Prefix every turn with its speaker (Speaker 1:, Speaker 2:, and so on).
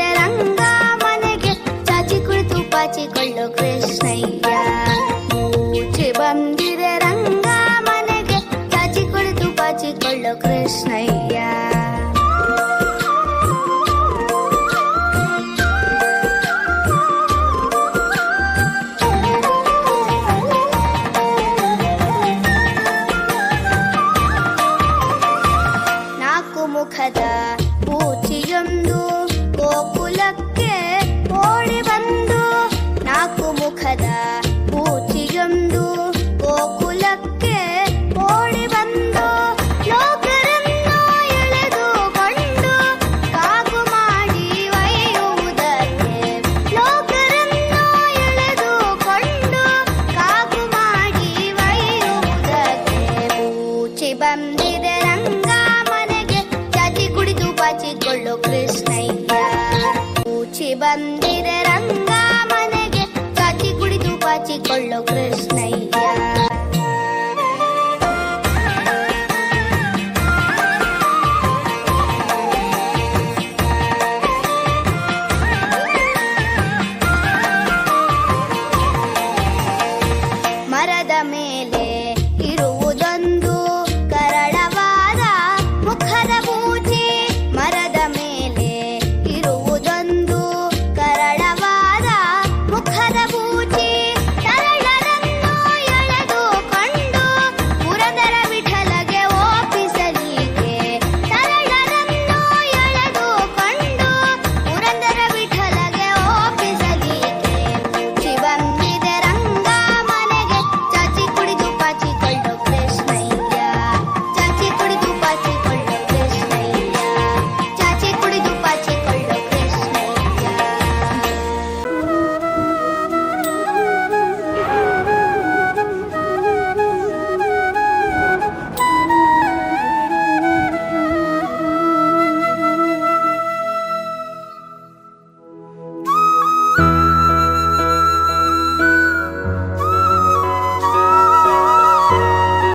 Speaker 1: ಬಂದಿದೆ ರಂಗ ಮನೆಗೆ, ಚಾಚಿ ಕುಳಿತು ಪಾಚಿಕೊಳ್ಳೋ ಕೃಷ್ಣಯ್ಯ. ಮೂಚೆ ಬಂದಿದೆ ರಂಗ ಮನೆಗೆ, ಚಾಚಿ ಕುಳಿತು ಪಾಚಿಕೊಳ್ಳೋ ಕೃಷ್ಣಯ್ಯ. ಮುಖದ ಪೂಚಿಯೊಂದು ಗೋಕುಲಕ್ಕೆ ಓಡಿ ಬಂದು, ನಾಲ್ಕು ಮುಖದ ಪೂಚಿಯೊಂದು ಗೋಕುಲಕ್ಕೆ ಓಡಿ ಬಂದು, ಲೋಕರನ್ನು ಎಳೆದುಕೊಂಡು ಕಾಗು ಮಾಡಿ ಒಯ್ಯುವುದಕ್ಕೆ, ಲೋಕರನ್ನು ಎಳೆದುಕೊಂಡು ಕಾಗು ಮಾಡಿ ಒಯ್ಯುವುದಕ್ಕೆ. ಪೂಚಿ ಬಂದಿದೆ ರಂಗ ಪಾಚಿಕೊಳ್ಳೋ ಕೃಷ್ಣಯ್ಯ. ಮೂಚಿ ಬಂದಿದೆ ರಂಗ ಮನೆಗೆ, ಚಾಚಿ ಕುಡಿದು ಪಾಚಿಕೊಳ್ಳೋ ಕೃಷ್ಣ.